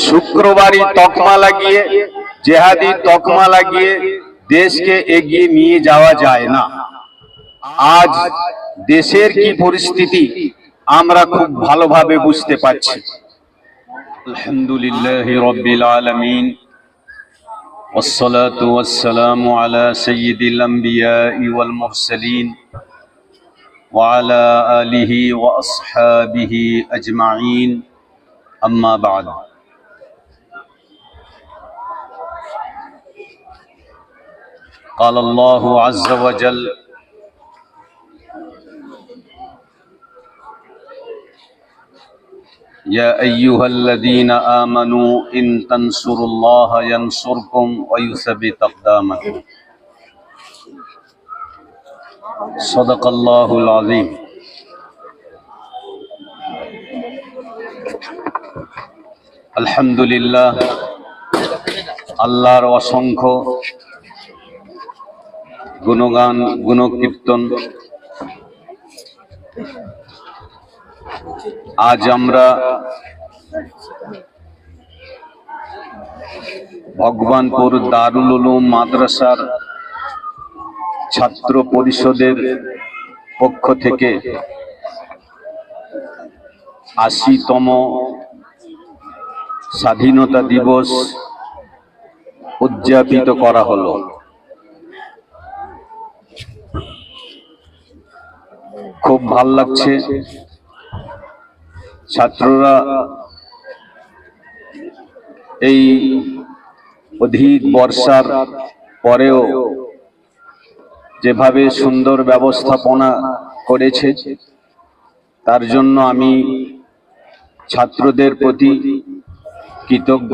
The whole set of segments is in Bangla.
শুক্রবারই তকমা লাগিয়ে, জেহাদি তকমা লাগিয়ে দেশকে এগিয়ে নিয়ে যাওয়া যায় না। আজ দেশের কি পরিস্থিতি আমরা খুব ভালোভাবে বুঝতে পারছি। আলহামদুলিল্লাহি রাব্বিল আলামিন, والصلاة والسلام على سيد الأنبياء والمرسلين وعلى آله وأصحابه أجمعين، أما بعد. قال الله عز وجل: يا أيها الذين آمنوا إن تنصروا الله ينصركم ويثبت أقدامكم. صدق الله العظيم. আলহামদুলিল্লাহ, আল্লাহর অসংখ্য গুণগান গুণকীর্তন। আজ আমরা ভগবানপুর দারুল উলুম মাদ্রাসার ছাত্র পরিষদের পক্ষ থেকে ৮০তম স্বাধীনতা দিবস উদযাপিত করা হলো। খুব ভাল লাগছে, ছাত্ররা এই অধিক বর্ষার পরেও যেভাবে সুন্দর ব্যবস্থাপনা করেছে তার জন্য আমি ছাত্রদের প্রতি কৃতজ্ঞ।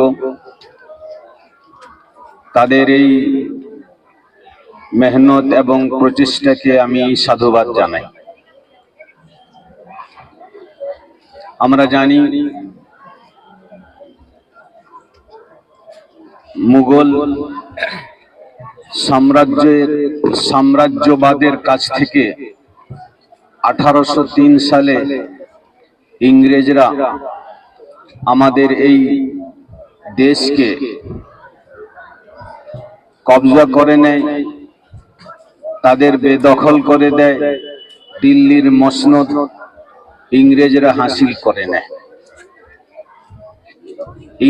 তাদের এই মেহনত এবং প্রচেষ্টাকে আমি সাধুবাদ জানাই। আমরা জানি মুঘল সাম্রাজ্যবাদের কাছ থেকে 1803 সালে ইংরেজরা আমাদের এই দেশকে কবজা করে নেয়, তাদের বেদখল করে দেয়, দিল্লির মসনদ ইংরেজরা হাসিল করে নেয়।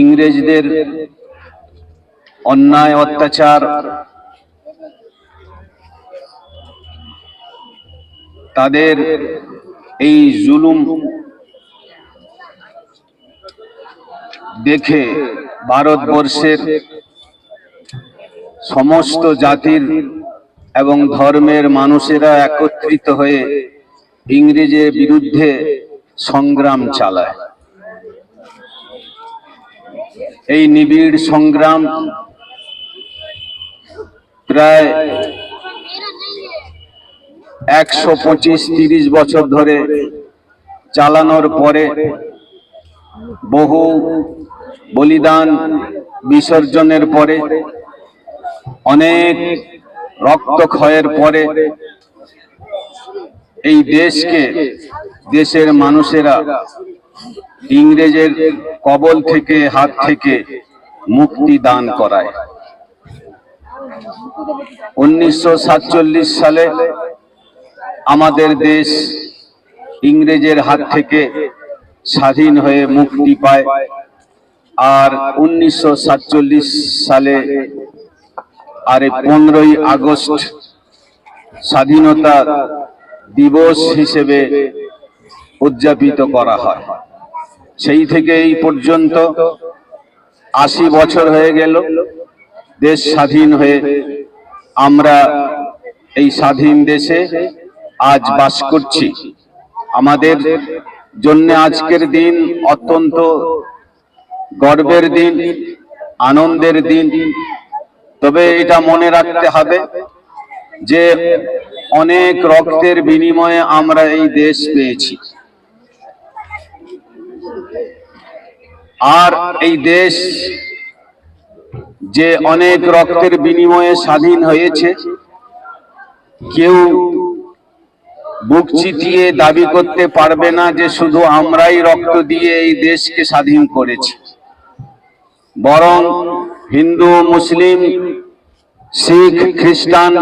ইংরেজদের অন্যায় অত্যাচার, তাদের এই জুলুম দেখে ভারতবর্ষের সমস্ত জাতির এবং ধর্মের মানুষেরা একত্রিত হয়ে ইংরেজের বিরুদ্ধে সংগ্রাম চালায়। এই নিবিড় সংগ্রাম প্রায় 125-30 বছর ধরে চালানোর পরে, বহু বলিদান বিসর্জনের পরে, অনেক রক্তক্ষয়ের পরে এই দেশকে, দেশের মানুষেরা ইংরেজের কবল থেকে, হাত থেকে মুক্তি দান করায়। 1947 সালে আমাদের দেশ ইংরেজের হাত থেকে স্বাধীন হয়ে মুক্তি পায়। আর 1947 সালে 15ই আগস্ট স্বাধীনতা দিবস হিসেবে উদযাপিত করা হয়। সেই থেকে এই পর্যন্ত 80 বছর হয়ে গেল দেশ স্বাধীন হয়ে। আমরা এই স্বাধীন দেশে আজ বাস করছি। আমাদের জন্য আজকের দিন অত্যন্ত গর্বের দিন, আনন্দের দিন। তবে এটা মনে রাখতে হবে যে অনেক রক্তের বিনিময়ে আমরা এই দেশ পেয়েছি। আর এই দেশ যে অনেক রক্তের বিনিময়ে স্বাধীন হয়েছে, কেউ বুক চিতিয়ে দাবি করতে পারবে না যে শুধু আমরাই রক্ত দিয়ে এই দেশকে স্বাধীন করেছি। বরং হিন্দু, মুসলিম, শিখ, খ্রিস্টান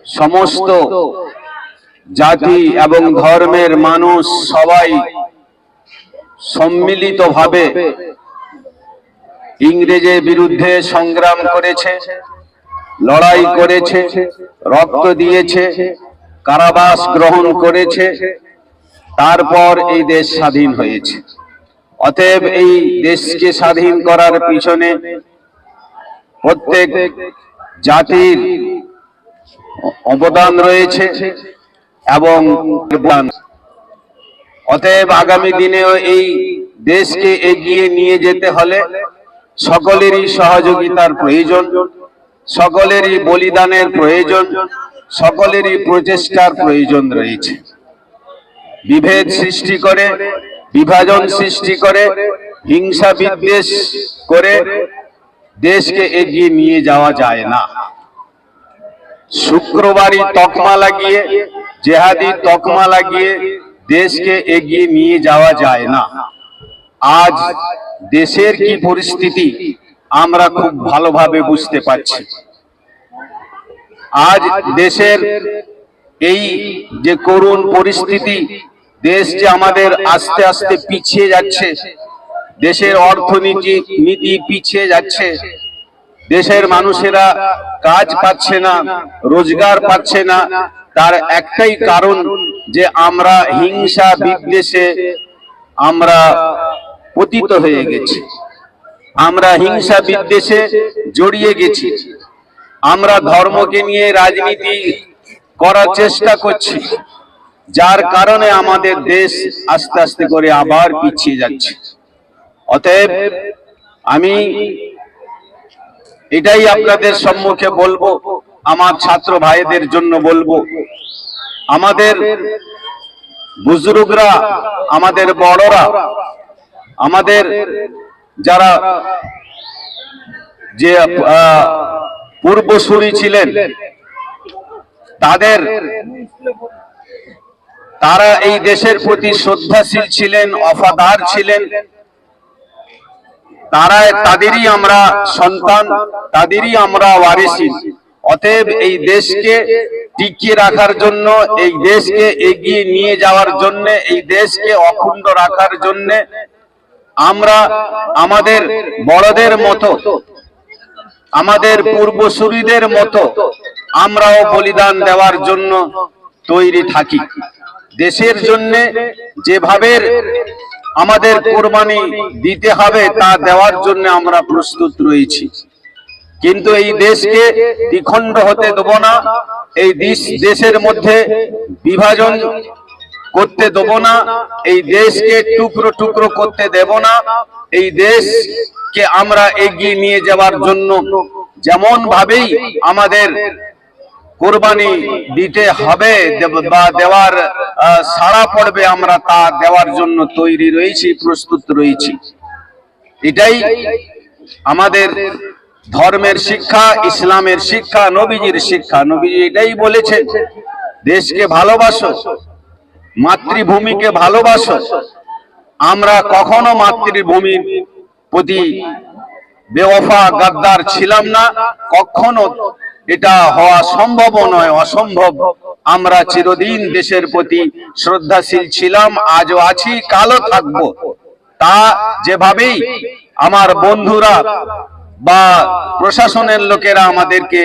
সমস্ত জাতি এবং ধর্মের মানুষ সবাই সম্মিলিতভাবে ইংরেজের বিরুদ্ধে সংগ্রাম করেছে, লড়াই করেছে, রক্ত দিয়েছে, কারাবাস গ্রহণ করেছে, তারপর এই দেশ স্বাধীন হয়েছে। অতএব এই দেশকে স্বাধীন করার পিছনে প্রত্যেক জাতির অবদান রয়েছে এবং অতএব আগামী দিনেও এই দেশকে এগিয়ে নিয়ে যেতে হলে সকলেরই সহযোগিতার প্রয়োজন, সকলেরই বলিদানের প্রয়োজন, সকলেরই প্রচেষ্টার প্রয়োজন রয়েছে। বিভেদ সৃষ্টি করে, বিভাজন সৃষ্টি করে, হিংসা বিদ্বেষ করে দেশকে এগিয়ে নিয়ে যাওয়া যায় না। শুক্রবারই তকমা লাগিয়ে, জেহাদি তকমা লাগিয়ে দেশকে এগিয়ে নিয়ে যাওয়া যায় না। আজ দেশের কি পরিস্থিতি আমরা খুব ভালোভাবে বুঝতে পারছি। আজ দেশের এই যে করুণ পরিস্থিতি, দেশ যে আমাদের আস্তে আস্তে পিছিয়ে যাচ্ছে, দেশের অর্থনীতি পিছিয়ে যাচ্ছে, দেশের মানুষেরা কাজ পাচ্ছে না, রোজগার পাচ্ছে না, তার একটাই কারণ যে আমরা হিংসা বিদ্বেষে আমরা পতিত হয়ে গেছি, আমরা হিংসা বিদ্বেষে জড়িয়ে গেছি, আমরা ধর্মকে নিয়ে রাজনীতি করার চেষ্টা করছি, যার কারণে আমাদের দেশ আস্তে আস্তে করে আবার পিছিয়ে যাচ্ছে। অতএব আমি এটাই আপনাদের সম্মুখে বলবো, আমার ছাত্র ভাইদের জন্য বলবো, আমাদের বুজুর্গরা, আমাদের বড়রা, আমাদের যারা যে পূর্বসূরি ছিলেন, তারা এই দেশের প্রতি শ্রদ্ধাশীল ছিলেন, ওয়াফাদার ছিলেন, তাদেরই আমরা সন্তান, তাদেরই আমরা ওয়ারিসিন। অতএব এই দেশকে টিকিয়ে রাখার জন্য, এই দেশকে এগিয়ে নিয়ে যাওয়ার জন্য, এই দেশকে অখণ্ড রাখার জন্য আমরা আমাদের বড়দের মতো, আমাদের পূর্বসূরীদের মতো আমরাও বলিদান দেওয়ার জন্য তৈরি থাকি। দেশের জন্য যেভাবে আমাদের কোরবানি দিতে হবে তা দেওয়ার জন্য আমরা প্রস্তুত রয়েছি। কিন্তু এই দেশকে দ্বিখণ্ড হতে দেব না, এই দেশের মধ্যে বিভাজন করতে দেব না, এই দেশকে টুকরো টুকরো করতে দেব না। এই দেশকে আমরা এগিয়ে নিয়ে যাওয়ার জন্য যেমন ভাবেই আমাদের কোরবানি দিতে হবে বা দেওয়ার সাড়া পড়বে, আমরা তা দেওয়ার জন্য তৈরি রয়েছি, প্রস্তুত রয়েছি। এটাই আমাদের ধর্মের শিক্ষা, ইসলামের শিক্ষা, নবীজির শিক্ষা। নবীজি এটাই বলেছেন, দেশকে ভালোবাসো, মাতৃভূমিকে ভালোবাসো। আমরা কখনো মাতৃভূমির প্রতি বেওয়াফা গাদ্দার ছিলাম না, কখনো এটা হওয়া সম্ভব নয়, অসম্ভব। আমরা চিরদিন দেশের প্রতি শ্রদ্ধাশীল ছিলাম, আজও আছি, কালও থাকবো। তা যেভাবেই আমার বন্ধুরা বা প্রশাসনের লোকেরা আমাদেরকে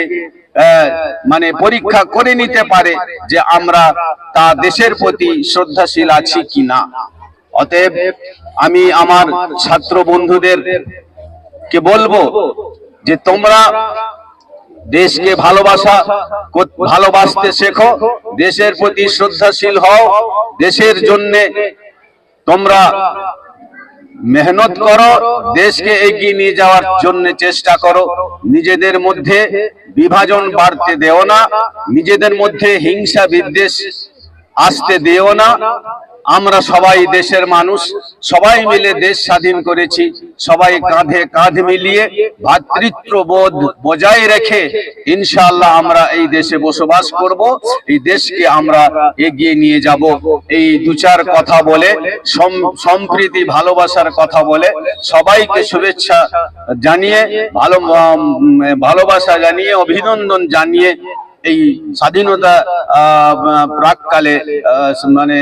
মানে পরীক্ষা করে নিতে পারে যে আমরা তা দেশের প্রতি শ্রদ্ধাশীল আছি কিনা। অতএব আমি আমার ছাত্র বন্ধুদের কে বলবো যে তোমরা দেশকে ভালোবাসতে শেখো, দেশের প্রতি শ্রদ্ধাশীল হও, দেশের জন্য তোমরা মেহনত করো, দেশকে এগিয়ে নিয়ে যাওয়ার জন্য চেষ্টা করো। নিজেদের মধ্যে বিভাজন বাড়তে দেও না, নিজেদের মধ্যে হিংসা বিদ্বেষ আসতে দেও না। আমরা সবাই দেশের মানুষ, সবাই মিলে দেশ স্বাধীন করেছি। সবাই কাঁধে কাঁধ মিলিয়ে ভ্রাতৃত্ববোধ বজায় রেখে ইনশাআল্লাহ আমরা এই দেশে বসবাস করব, এই দেশকে আমরা এগিয়ে নিয়ে যাব। এই দু চার কথা বলে, সম্প্রীতি ভালোবাসার কথা বলে, সবাইকে শুভেচ্ছা জানিয়ে, ভালোবাসা জানিয়ে, অভিনন্দন জানিয়ে এই স্বাধীনতা প্রাককালে মানে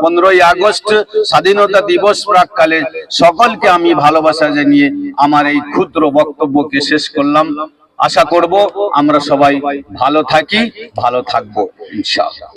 15ই আগস্ট স্বাধীনতা দিবস প্রাককালে সকলকে আমি ভালোবাসা জানিয়ে আমার এই ক্ষুদ্র বক্তব্যকে শেষ করলাম। আশা করব আমরা সবাই ভালো থাকি, ভালো থাকবো ইনশাআল্লাহ।